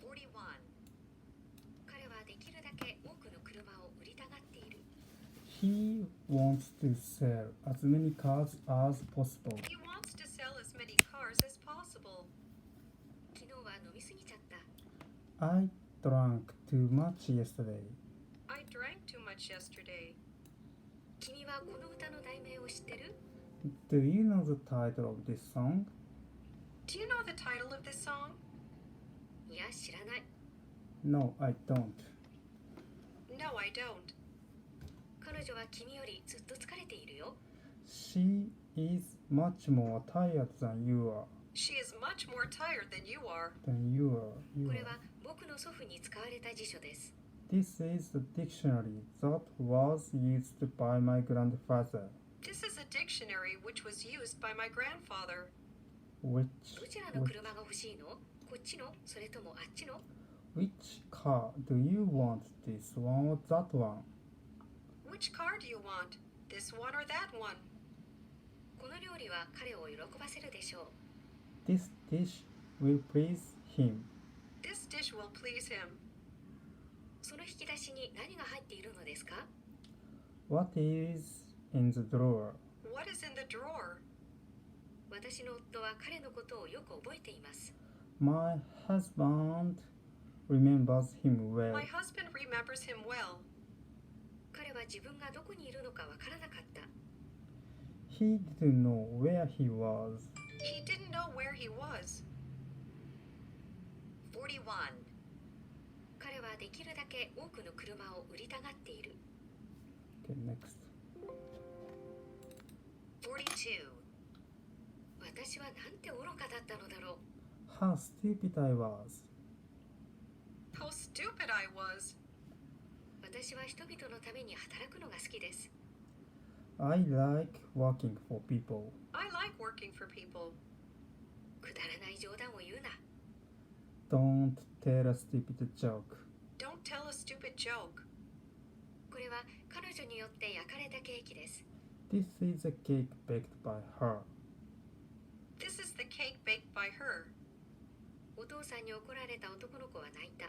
41. 彼はできるだけ多くの車を売りたがっている。He wants to sell as many cars as possible. He wants to sell as many cars as possible. 昨日は飲みすぎちゃった。I drank too much yesterday. I drank too much yesterday. 君はこの歌の題名を知ってる？ Do you know the title of this song? Do you know the title of this song? いや、知らない。No, I don't. No, I don't. 彼女は君よりずっと疲れているよ。She is much more tired than you are. She is much more tired than you are. これは僕の祖父に使われた辞書です。This is the dictionary that was used by my grandfather. This is a dictionary which was used by my grandfather. どちらの車が欲しいの？こっちの？それともあっちの？ Which car do you want? This one or that one? Which car do you want? This one or that one? この料理は彼を喜ばせるでしょう。This dish will please him. This dish will please him. その引き出しに何が入っているのですか？ What is in the drawer? What is in the drawer? 私の夫は彼のことをよく覚えています。My husband remembers him well. My husband remembers him well. 彼は自分がどこにいるのかわからなかった。He didn't know where he was. He didn't know where he was. 41. 彼はできるだけ多くの車を売りたがっている。Okay, next. 42. 私はなんて愚かだったのだろう。How stupid I was. How stupid I was. 私は人々のために働くのが好きです。I like working for people. I like working for people. くだらない冗談を言うな。Don't tell a stupid joke. Don't tell a stupid joke. これは彼女によって焼かれたケーキです。This is a cake baked by her. This is the cake baked by her. お父さんに怒られた男の子は泣いた。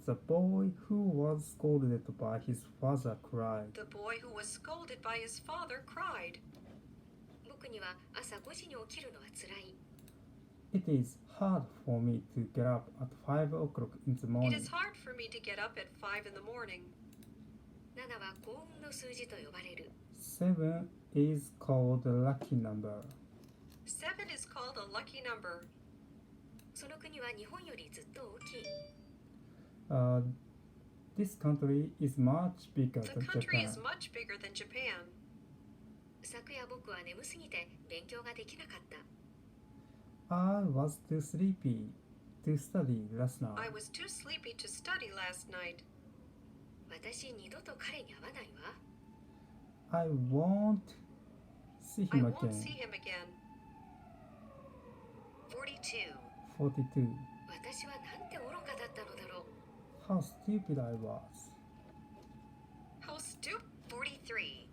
The boy who was scolded by his father cried. The boy who was scolded by his father cried. 僕には朝5時に起きるのはつらい。It is hard for me to get up at 5 o'clock in the morning. It is hard for me to get up at 5 in the morning. 7は幸運の数字と呼ばれる。7 is called a lucky number. 7 is called a lucky number. その国は日本よりずっと大きい。This country is much bigger The than country is Japan. much bigger than Japan. 昨夜僕は眠すぎて勉強ができなかった。I was too sleepy to study last night. I was too sleepy to study last night. 私二度と彼に会わないわ。I won't see I him won't again. see him again. 42. 42. 私はなんて愚かだったのだろう。How stupid I was. How stupid. 43.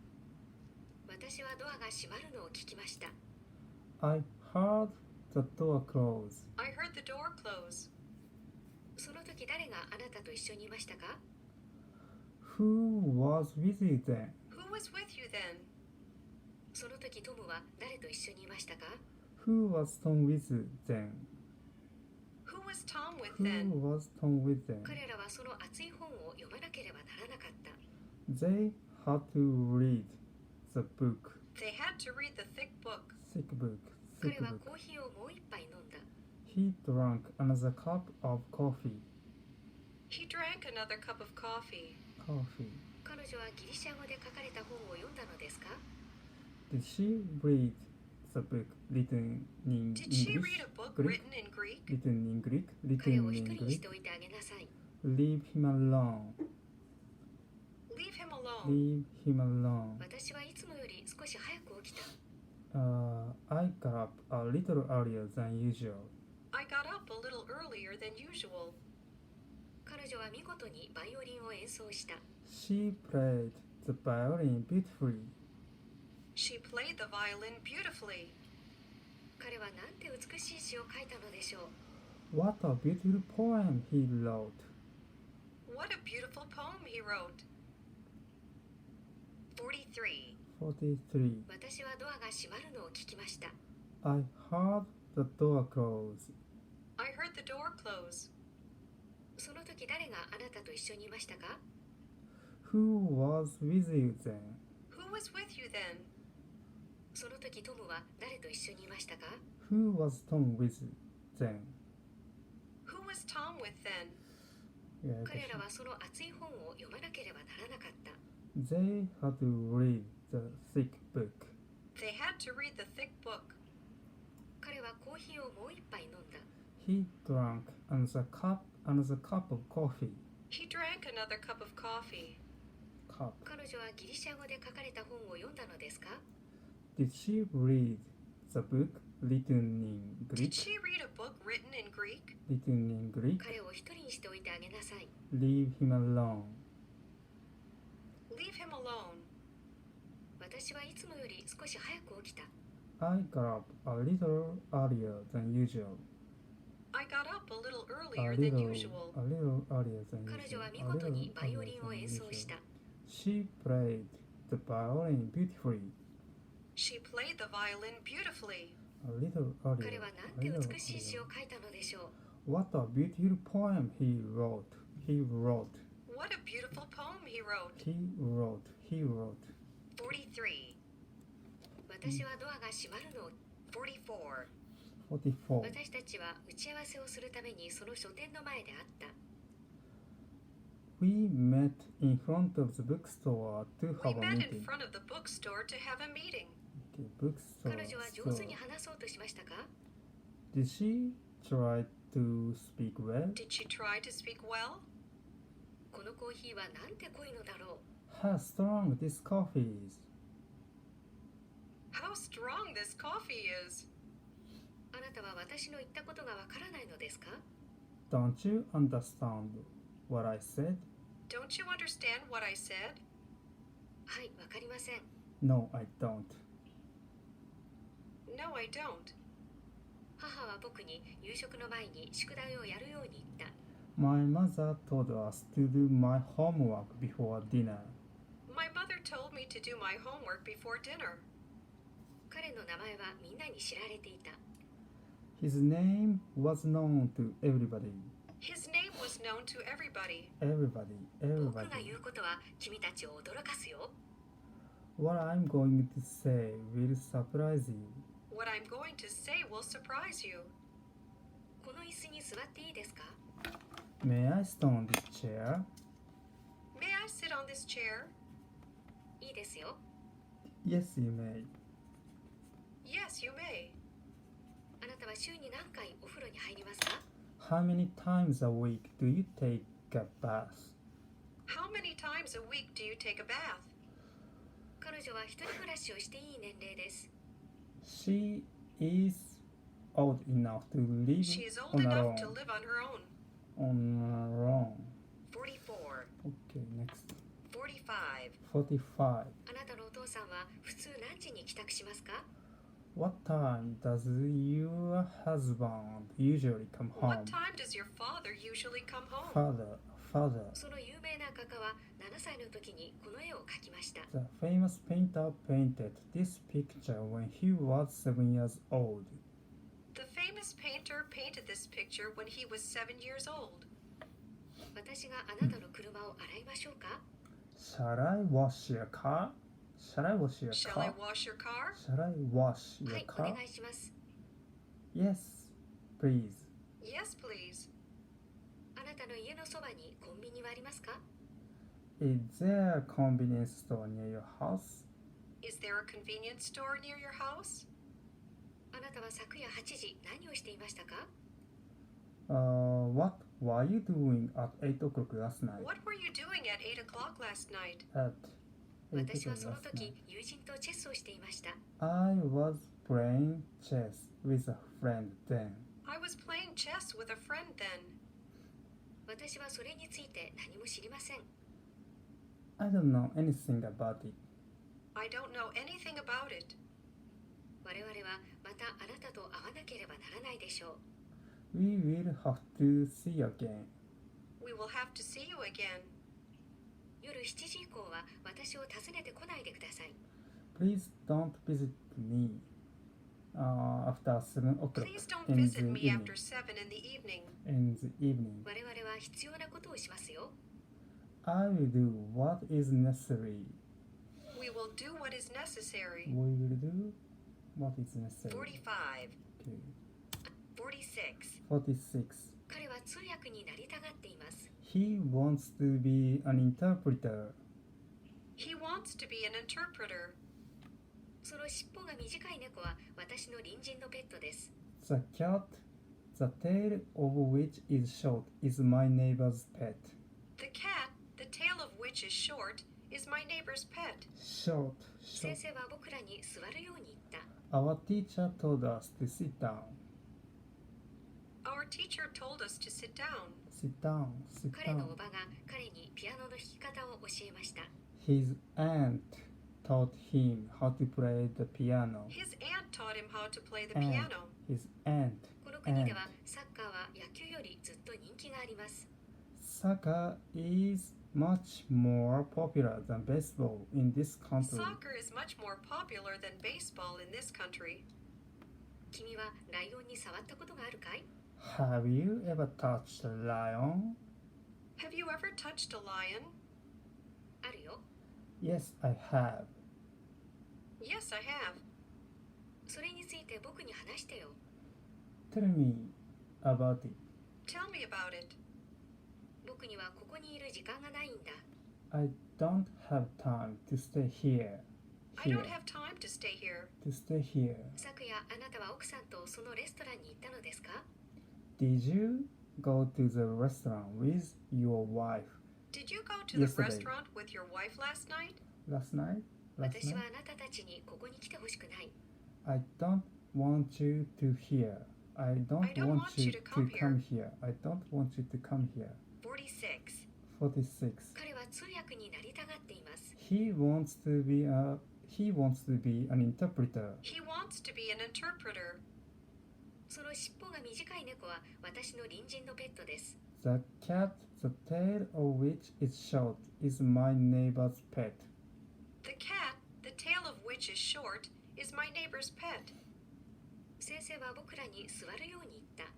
私はドアが閉まるのを聞きました。I heard the door close. I heard the door close. その時誰があなたと一緒にいましたか？ Who was with you then? Who was with you then? その時トムは誰と一緒にいましたか？ Who was Tom with you then? Who was Tom with Who then? was Tom with them? 彼らはその熱い本を読まなければならなかった。They had to read the book. They had to read the thick book. Thick book. 彼 Thick は book. コーヒーをもう一杯飲んだ。He drank another cup of coffee. He drank another cup of coffee. Coffee. 彼女はギリシャ語で書かれた本を読んだのですか？ Did she read the book written in Did she English? read a book Greek? written in Greek? Written in Greek? 彼 Written を in 一人にし Greek? ておいてあげなさい。Leave him alone. Leave him alone. Leave him alone. 私はいつもより少し早く起きた。I got up a little earlier than usual. I got up a little earlier than usual. 彼女は見事にバイオリンを演奏した。She played the violin beautifully. She played the violin beautifully. 彼はなんて美しい詩を書いたのでしょう。What a beautiful poem he wrote. What a beautiful poem he wrote. 43. 43. 私はドアが閉まるのを聞きました。I heard the door close. I heard the door close. その時誰があなたと一緒にいましたか？ Who was with you then? Who was with you then? その時トムは誰と一緒にいましたか？ Who was Tom with then? Who was Tom with then? 彼らはその厚い本を読まなければならなかった。They had to read the thick book. They had to read the thick book. 彼はコーヒーをもう一杯飲んだ。He drank another cup of coffee. He drank another cup of coffee. Cup. 彼女はギリシャ語で書かれた本を読んだのですか？ Did she read the book written in Did Greek? she read a book written in Greek? Written in Greek? 彼を一人にしておいてあげなさい。Leave him alone. Leave him alone. 私はいつもより少し早く起きた。I got up a little earlier than usual. I got up a little A earlier than little usual. earlier than 彼女は usual. 見 A 事 little にバイオ earlier リンを than 演奏し usual. た。She played the violin beautifully. She played the violin beautifully. A little 彼 earlier. はなん A て little 美しい詩 earlier. を書いたのでしょ What a beautiful poem he wrote. He wrote. う。What a beautiful poem he wrote. He wrote. He wrote. 43. 私はドアが閉まるのを。44. 44. 私たちは打ち合わせをするためにその書店の前で会った。We met in front of the bookstore to We have a met in meeting. front of the bookstore to have a meeting. Okay, bookstore. 彼女は上手に Store. 話そうとしましたか？ Did she try to speak well? Did she try to speak well? このコーヒーはなんて濃いのだろう。 How strong this coffee is. How strong this coffee is. あなたは私の言ったことがわからないのですか？ Don't you understand what I said? Don't you understand what I said? はい、わかりません。 No, I don't. No, I don't. 母は僕に夕食の前に宿題をやるように言った。My mother told us to do my homework before dinner. My mother told me to do my homework before dinner. 彼の名前はみんなに知られていた。His name was known to everybody. His name was known to everybody. Everybody, 僕が everybody. 言うことは君たちを驚かすよ。 What I'm going to say will surprise you. What I'm going to say will surprise you. この椅子に座っていいですか？ May I sit on this chair? May I sit on this chair? いいですよ。 Yes, you may. Yes, you may. あなたは週に何回お風呂に入りますか？ How many times a week do you take a bath? How many times a week do you take a bath? 彼女は一人暮らしをしていい年齢です。 She is old enough to live She is old on her enough own. to live on her own. On her own. 44. Okay, next. 45. 45. あなたのお父さんは普通何時に帰宅しますか？ What time does your husband usually come home? What time does your father usually come home? Father. その有名な画家は7歳の時にこの絵を描きました。 The famous painter painted this picture when he was 7 years old. The famous painter painted this picture when he was 7 years old. 私があなたの車を洗いましょうか？ Shall I wash your car? Shall I wash your Shall I car? wash your car? Shall I wash は your い、お car? 願いします。 Yes, please. Yes, please. あなたの家のそばにコンビニはありますか？ Is there a convenience store near your house? Is there a convenience store near your house? あなたは昨夜8時何をしていましたか？ What were you doing at 8 o'clock last night? What were you doing at 8 o'clock last night? At 8私は o'clock その last 時 night. 友人とチェスをしていました。 I was playing chess with a friend then. I was playing chess with a friend then. 私はそれについて何も知りません。 I don't know anything about it. I don't know anything about it. 我々はまたあなたと会わなければならないでしょう。We will have to see you again. We will have to see you again. 夜7時以降は私を訪ねてこないでください。Please don't visit me after 7 o'clock Please don't in the visit me evening. after 7 in the evening. In the evening. 我々は必要なことをしますよ。I will do what is necessary. We will do what is necessary. We will do what is necessary. 45, Okay. 46. 46. 彼は通訳になりたがっています。He wants to be an interpreter. He wants to be an interpreter. その尻尾が短い猫は私の隣人のペットです。The cat, the tail of which is short, is my neighbor's pet. The cat, the tail of which is short, is my neighbor's pet. Short, 先 short. 生は僕らに座るように言った。 Our teacher told us to sit down. Our teacher told us to sit down. Sit down, sit 彼の down. おばが彼にピアノの弾き方を教えました。 His aunt taught him how to play the piano. His aunt taught him how to play the Aunt. piano. His aunt. この国ではサッカーは野球よりずっと人気があります。 Soccer is much more popular than baseball in this country. Soccer is much more popular than baseball in this country. 君はライオンに触ったことがあるかい？ Have you ever touched a lion? Have you ever touched a lion? あるよ。 Yes, I have. Yes, I have. それについて僕に話してよ。 Tell me about it. Tell me about it. 僕にはここにいる時間がないんだ。 I don't have time to stay here. I don't have time to stay here. To stay here. 昨夜あなたは奥さんとそのレストランに行ったのですか？ Did you go to the restaurant with your wife Did you go to the Yesterday. restaurant with your wife last night? last night? Last 私 night? はあなたたちにここに来てほしくない。 I don't want you to here. I don't I don't want want you you to to come come here. I don't want you to come here. 46. 46. 彼は通訳になりたがっています。 He wants to be an interpreter. He wants to be an interpreter. その尻尾が短い猫は私の隣人のペットです。 The cat, the tail of which is short, is my neighbor's pet. The cat, the tail of which is short, is my neighbor's pet. 先生は僕らに座るように言っ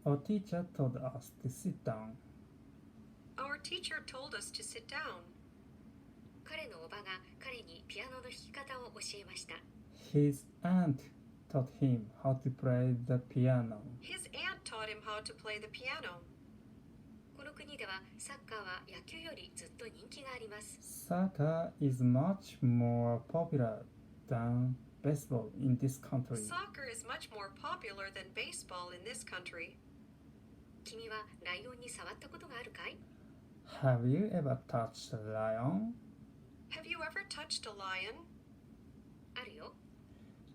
た。 Our teacher told us to sit down. Our teacher told us to sit down. 彼のおばが彼にピアノの弾き方を教えました。 His aunt taught him how to play the piano. His aunt taught him how to play the piano. この国ではサッカーは野球よりずっと人気があります。 Soccer is much more popular than baseball in this country. Soccer is much more popular than baseball in this country. 君はライオンに触ったことがあるかい？ Have you ever touched a lion? Have you ever touched a lion? あるよ。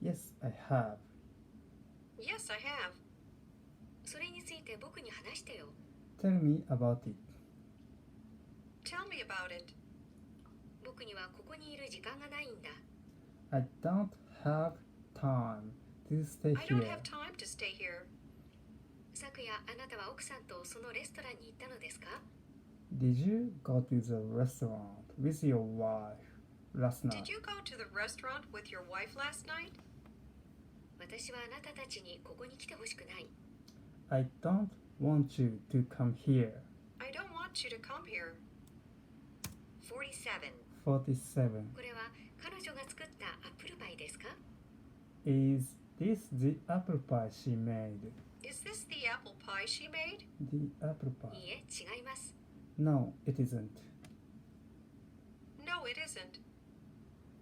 Yes, I have. Yes, I have. それについて僕に話してよ。 Tell me about it. Tell me about it. 僕にはここにいる時間がないんだ。 I don't have time to stay I don't here. have time to stay here. 昨夜あなたは奥さんとそのレストランに行ったのですか？ Did you go to the restaurant with your wife last night? Did you go to the restaurant with your wife last night? 私はあなたたちにここに来てほしくない。 I don't want you to come here. I don't want you to come here. 47. 47. これは彼女が作ったアップルパイですか？ Is this the apple pie she made? Is this the apple pie she made? The apple いい pie? え、違います。 No, it isn't. No, it isn't.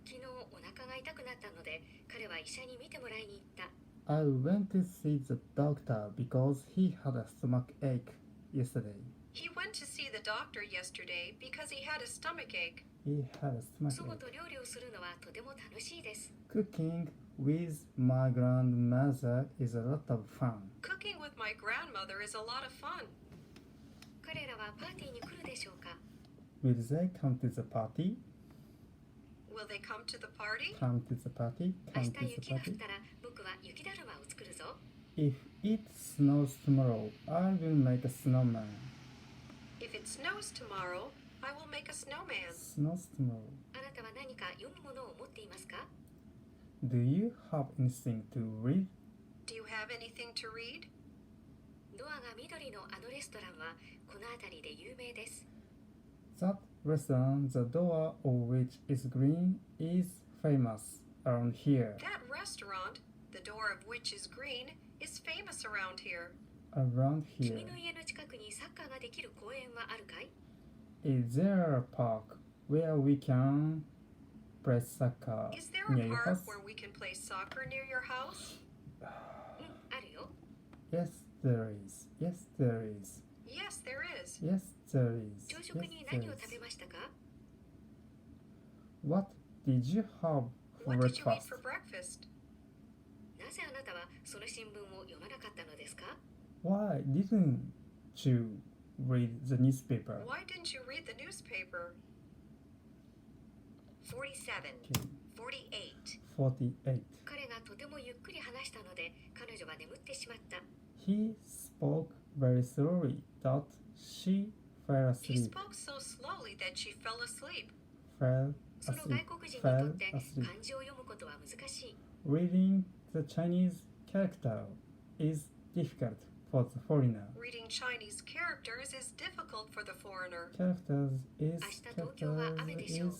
昨日お腹が痛くなったので彼は医者に診てもらいに行った。 I went to see the doctor because he had a stomach ache yesterday. He went to see the doctor yesterday because he had a stomach ache. He had a stomach 祖母 ache. と料理をするのはとても楽しいです。 Cooking with my grandmother is a lot of fun. Cooking with my grandmother is a lot of fun. 彼らはパーティーに来るでしょうか？ Will they come to the party? Will they come to the party? Come to the party? 明 Come 日 to the 雪が降っ party? たら僕は雪だるまを作るぞ。If it snows tomorrow, I will make a snowman. If it snows tomorrow, I will make a snowman. Snows tomorrow. あなたは何か読むものを持っていますか？ Do you have anything to read? Do you have anything to read? ドアが緑のあのレストランはこの辺りで有名です。 That restaurant, the door of which is green, is famous around here. That restaurant, the door of which is green, is famous around here. Around 君 here. の家の近くにサッカーができる公園はあるかい？ Is there a park where we can play soccer Is there near a your park house? where we can play soccer near your house? あるよ。 Yes, there is. Yes, there is. Yes, there is. Yes, there is. 朝 Yes, 食に there 何を is. 食べましたか？ What did you have for What did you eat breakfast? for breakfast? なぜあなたはその新聞を読まなかったのですか？ Why didn't you read the newspaper? Why didn't you read the newspaper? 47, Okay. 48. 48. 彼がとてもゆっくり話したので彼女は眠ってしまった。 He spoke very slowly that she fell He asleep. spoke so slowly that she fell asleep.そ Fell の外 asleep. 国人にと Fell って asleep. 漢字を読むことは難しい。 Reading the Chinese character is difficult for the foreigner. Reading Chinese characters is difficult for the foreigner. Characters is 明日東京は雨でしょう。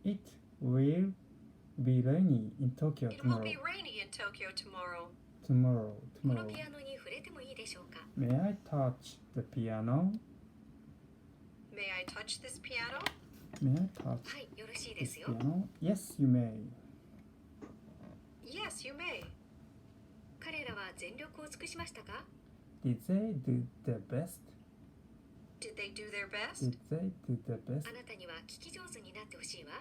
It will be rainy in Tokyo It will tomorrow. be rainy in Tokyo tomorrow. Tomorrow. この Tomorrow. ピアノに触れてもいいでしょうか？ May I touch the piano? May I touch this piano? May I touch はい、よろしいで this すよ。 piano? Yes, you may. Yes, you may. 彼らは全力を尽くしましたか？ Did they do their best? Did they do their best? Did they do their best? あなたには聞き上手になってほしいわ。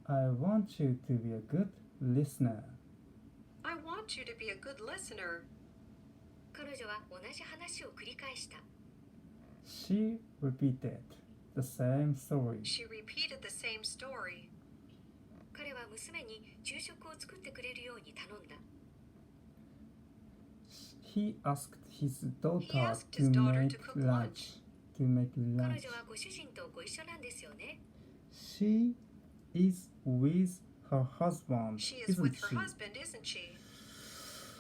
I want you to be a good listener. I want you to be a good listener. 彼女は同じ話を繰り返した。 She repeated the same story. She repeated the same story. 彼は娘に昼食を作ってくれるように頼んだ。He asked his daughter He asked to his daughter make to cook lunch. To make 彼 lunch. 女はご主人とご一緒なんですよね。 She is with her husband, She is isn't with her she? husband, isn't she?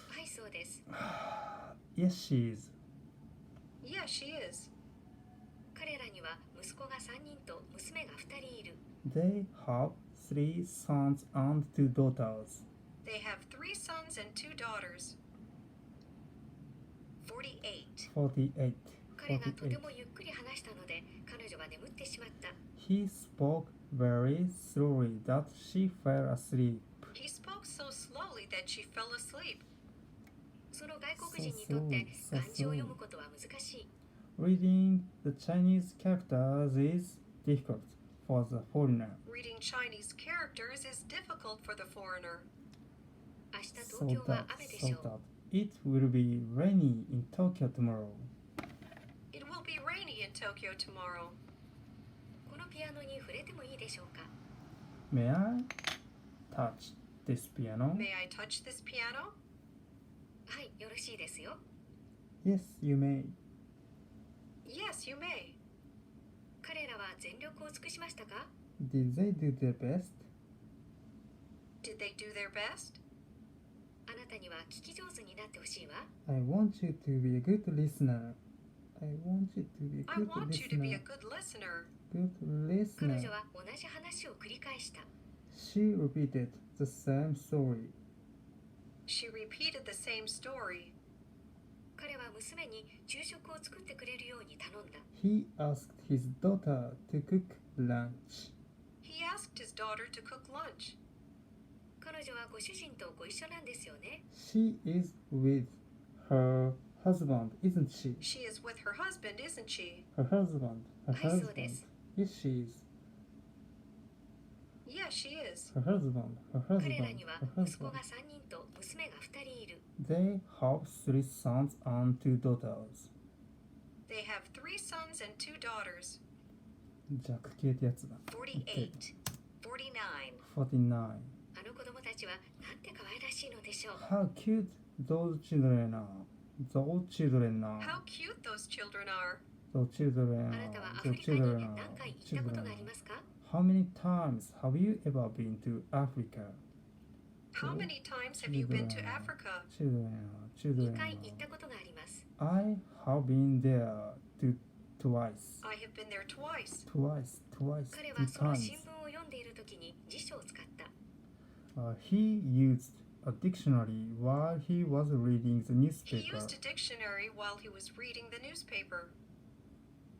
はい、そうです。 Yes, she is. Yes, she is. 彼らには息子が3人と娘が2人いる。 They have 3 sons and 2 daughters. They have 3 sons and 2 daughters. 48. 48. 彼がとて 48. もゆっくり話したので彼女は眠ってしまった。 He spoke very slowly that she fell asleep. He spoke so slowly that she fell asleep. その外国人にとって漢字を読むことは難しい。 Reading the Chinese characters is difficult for the foreigner. Reading Chinese characters is difficult for the foreigner. 明日 So 東京は that, 雨で so しょう。 that it will be rainy in Tokyo tomorrow. It will be rainy in Tokyo tomorrow. このピアノに触れてもいいでしょうか？ May I touch this piano? May I touch this piano? はい、よろしいですよ。 Yes, you may. Yes, you may. 彼らは全力を尽くしましたか？ Did they do their best? Did they do their best? あなたには聞き上手になってほしいわ。 I want you to be a good listener. I want you to be a I good want you to be a listener. good listener. Good 彼 listener. 女は同じ話を繰り返した。 She repeated the same story. She repeated the same story. 彼は娘に昼食を作ってくれるように頼んだ。 He asked his daughter to cook lunch. He asked his daughter to cook lunch. 彼女はご主人とご一緒なんですよね。 She is with her husband, isn't she? She is with her husband, isn't she? Her husband. Her はい、そう husband. です。 Yes, she is. Yes, she is. Her husband. Her 彼ら husband. には Her 息子 husband. が3人と娘が2人いる。 They have 3 sons and 2 daughters. They have 3 sons and 2 daughters. 弱形ってやつだ。 48. 49. 49. あの子供たちはなんて可愛らしいのでしょう。 How cute Those children are. Those children are. How cute those children are. Those children あなたは are. アフ Those リカに children 何 are. 回行ったことがあり Children ますか？ are. How many times have you ever been to Africa? How many times have you been to Africa? Children are. 2 Children 回行っ are. たことがあります。 I have been there twice. I have been there twice. Twice. 彼 Two はその times. 新聞を読んでいるときに辞書を使った。 He used a dictionary while he was reading the He newspaper. used a dictionary while he was reading the newspaper.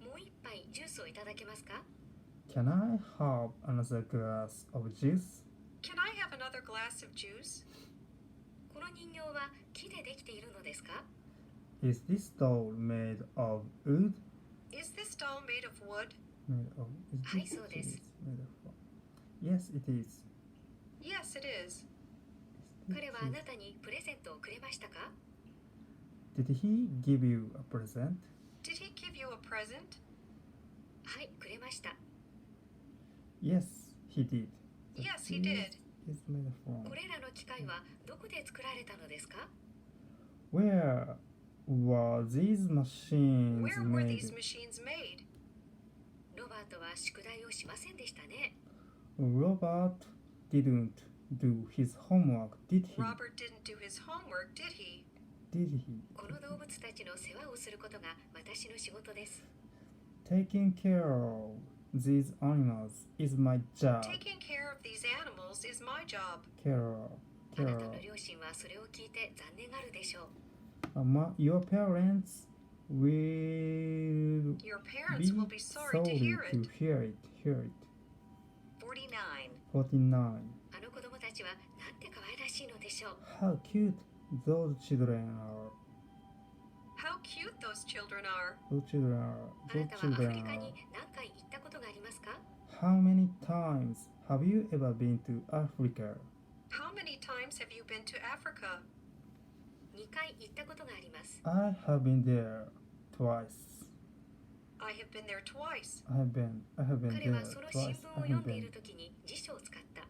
もう一杯ジュースをいただけますか？ Can I have another glass of juice? Can I have another glass of juice? この人形は木でできているのですか？ Is this doll made of wood? Is this doll made of wood? Made of, is はい、 this そうです。 made of what? Yes, it is. Yes, it is. 彼はあなたにプレゼントをくれましたか？ Did he give you a present? Did he give you a present? はい、くれました。 Yes, he did. Yes, he did. Is made from. これらの機械はどこで作られたのですか？ Where were these machines Where were made? these machines made? ロバートは宿題をしませんでしたね。 Robert didn't do his homework, did he? Robert didn't do his homework, did he? Did he? この動物たちの世話をすることが私の仕事です。 Taking care of these animals is my job. Taking care of these animals is my job. Care, あな care. たの両親はそれを聞いて残念があるでしょう。Your parents will Your parents will be sorry to hear to it. hear it. 49. 49. あの子供たちはなんて可愛らしいのでしょう。 How cute those children are. How cute those children are. Those children are. あな Those たはアフ children リカ are. に何回行ったことがありますか？ How many times have you ever been to Africa? How many times have you been to Africa? 2回行ったことがあります。 I have been there twice. I have been there twice. I have been 彼 there はその新 twice. 聞 I を読 have んでい been. るときに辞書を使った。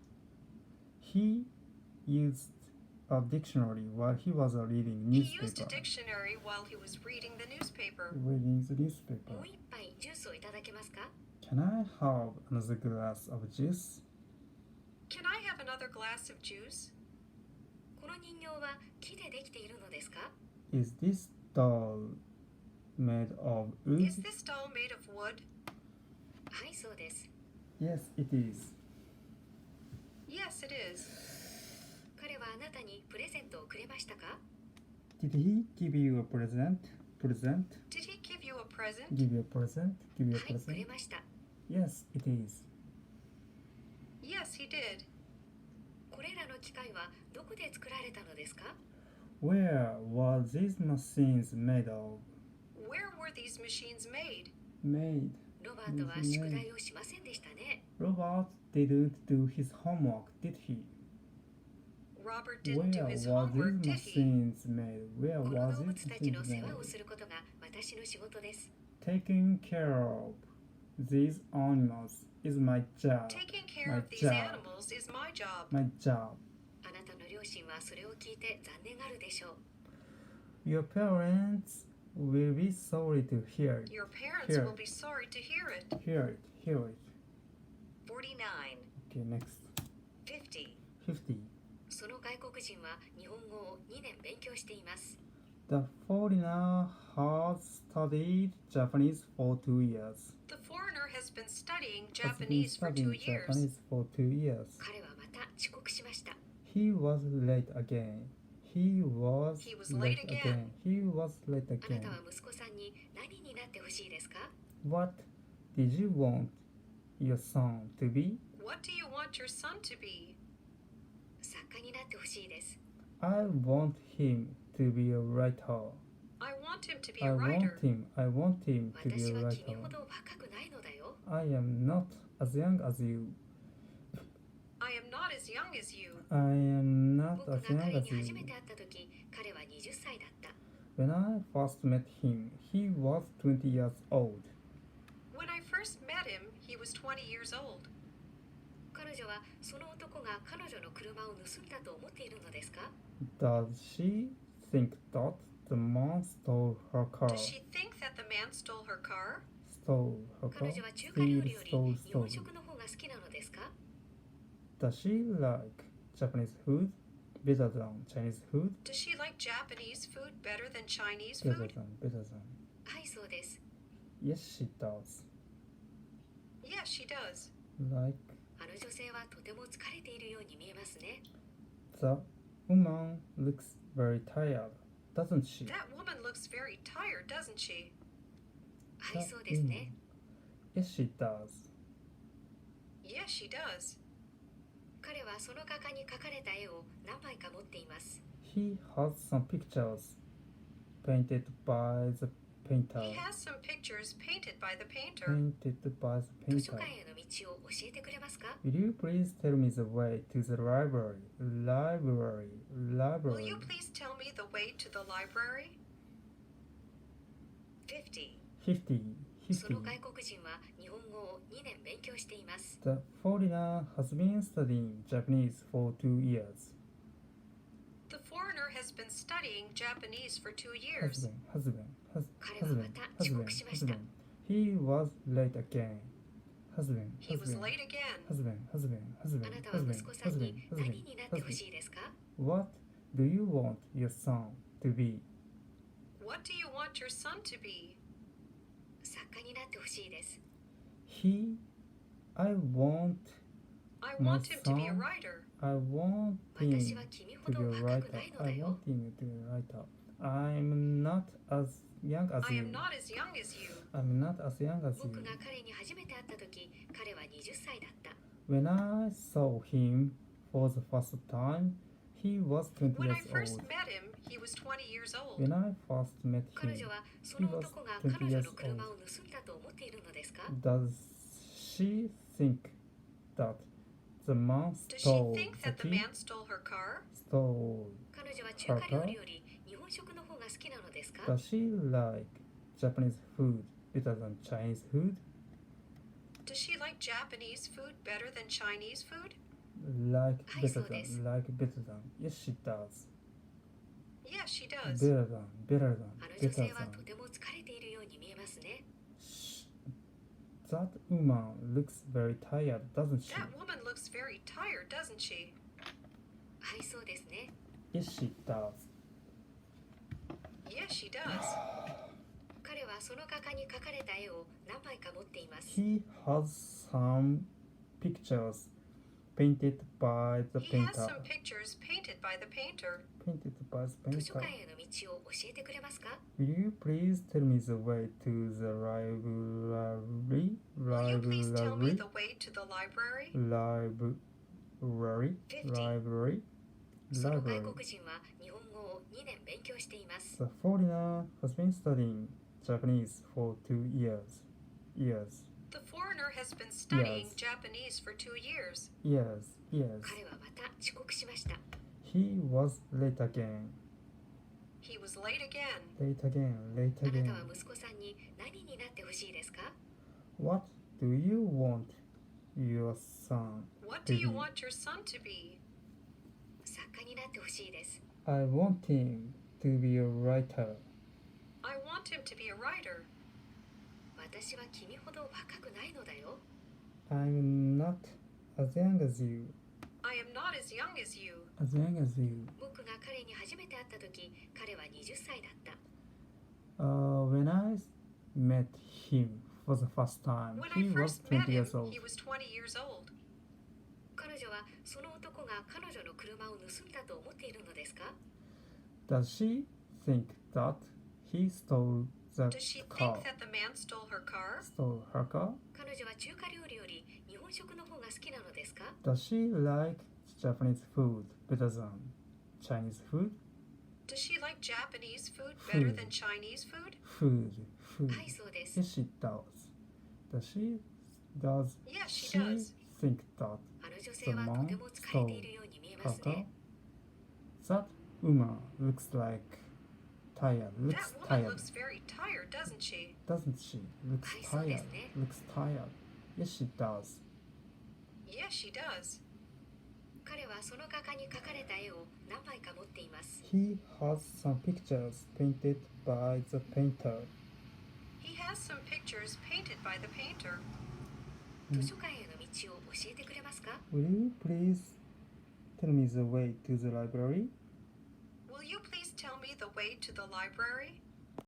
He used a dictionary while he was reading He used a newspaper. dictionary while he was reading the newspaper. Reading the newspaper. もう一杯ジュースをいただけますか？ Can I have another glass of juice? Can I have another glass of juice? この人形は木でできているのですか？ Is this doll made of wood? Is this doll made of wood? はい、そうです。 Yes, it is. Yes, it is. 彼はあなたにプレゼントをくれましたか？ Did he give you a present? Present? Did he give you a present? Give you a present? Give you a はい、くれ present? ました。 Yes, it is. Yes, he did. これらの機械はどこで作られたのですか？ Where were these machines made of? Where were these machines made? Made. ロバートは宿題をしませんでしたね。 Robert didn't do his homework, did he? Robert Where didn't do his were homework, these did he? machines made? Where こ were の動 these 物たちの machines 世話を made? することが私の仕事です。 Taking care of these animals is my job. Taking care My of these job. animals is my job. My job. あなたの両親はそれを聞いて残念があるでしょう。 Your parents will be sorry to hear it. Your parents Here. will be sorry to hear it. Hear it. Hear it. 49. Okay, next. 50. 50. その外国人は日本語を2年勉強しています。 The foreigner has studied Japanese for 2 years. The foreigner has been studying Has been Japanese for 2 studying years. Japanese for 2 years. 彼はまた遅刻しました。 He was late again. He was He was late late again. He was late あな again. たは息子さんに何になってほしいですか？ What did you want your son to be? What do you want your son to be? 作家になってほしいです。 I want him to be a writer. I want him to be I a want writer. him to be 私 a は君 writer. ほど若くないのだよ。 I am not as young as you. I am not as young as you. I am not 僕 as が young 彼 as に you. 初めて会った時、彼は20歳だった。 When I first met him, he was 20 years old. When I first met him, he was 20 years old. 彼女はその男が彼女の車を盗んだと思っているのですか？ Does she think that the man stole her car? Does she think that the man stole her car? Stole her 彼 car? 女は中華料理より Stole, 日本 stole. 食の方が好きなのですか？ Does she like Japanese food better than Chinese food? Does she like Japanese food better than Chinese Better food? better than. はいそうです。 Yes, she does. Yes, she does. Like あの女性はとても疲れているように見えますね。 the woman looks very tired, doesn't she? That woman looks very tired, doesn't she? はいそうですね。 Yes, she does. Yes, she does. 彼はその画家に描かれた絵を何枚か持っています。 He has some pictures painted by the painter. He has some pictures painted by the painter. Painted by the 図書 painter. 館への道を教えてくれますか？ Will you please tell me the way to the library? Library. Will Library. you please tell me the way to the library? 50 50. その 50. 外国人は日本語を2年勉強しています。 The foreigner has been studying Japanese for 2 years. The foreigner has been studying Japanese for 2 years. Husband. He was late again. Husband. He was late again. あなたは息子さんに何になってほしいですか？ What do you want your son to be? What do you want your son to be? 作家になってほしいです。 I want I My want him to be a son? writer. I want him 私は君ほ to ど be a 若く writer. ないの I だよ。 want him to be a writer. I'm not as young as I you. am not as young as you. I'm not as young as you. 僕が彼に初めて会った時、彼は20歳だった。 When I saw him for the first time, he was 20 When I years first old. met him, he was 20 years old. When I first met 彼 him, 女はその男が彼女の車を盗んだと思っているのですか？ does she think that the man Does she stole think that the the man stole her car? stole? 彼女は中華料理より日本食の方が好きなのですか？ Does she like Japanese food better than Chinese food? Does she like Japanese food better than Chinese food? Like はい、 better そうです than, like better than. Yes, she does. Yes, she does. Better than, better あ than, の better 女性は than. とても疲れているように見えますね。 That woman looks very tired, doesn't she? That woman looks very tired, doesn't she? はい、そうですね。 Yes, she does. Yes, she does. 彼はその画家に描かれた絵を何枚か持っています。 He has some pictures painted by the He has painter. some pictures painted by the painter. Painted by the 図書 painter. 館への道を教えてくれますか？ Will you please tell me the way to the library? Will you please tell me Library? the way to the library? Library? 50 Library? その Library. 外国人は日本語を2年勉強しています。 The foreigner has been studying Japanese for 2 years. Years. The foreigner has been studying Yes. Japanese for 2 years. Years. Years. 彼はまた遅刻しました。 He was late again. He was late again. Late again. Late あなた again. は息子さんに何になってほしいですか？ What do you want your son What to do you be? want your son to be? 作家になってほしいです。 I want him to be a writer. I want him to be a writer. 私は君ほど若くないのだよ。 I'm not as young as you. I am not as young as you. As young as you. 僕が彼に初めて会った時、彼は20歳だった。 When I met him for the first time, When I he was first met 20 him, years old. he was 20 years old. 彼女はその男が彼女の車を盗んだと思っているのですか？ Does she think that he stole the Does she car? think that the man stole her car? Stole her car? 彼女は中華料理より日本食の方が好きなのですか？ Does she like Japanese food better than Chinese food? Does she like Japanese food better than Chinese food? Food. はい、そうです。 Yes, she does. Does Yes, she she does. think that あの女性はとても疲れているように見えます her car? ね。 That woman looks like tired. Looks That woman tired. looks very tired, doesn't she? Doesn't she? Looks はい、そうで tired. すね。 Looks tired. Yes, she does. Yes, she does. 彼はその画家に描かれた絵を何枚か持っています。He has some pictures painted by the painter. He has some pictures painted by the painter. 図書館への道を教えてくれますか？ Will you please tell me the way to the library? Will you please tell me the way to the library?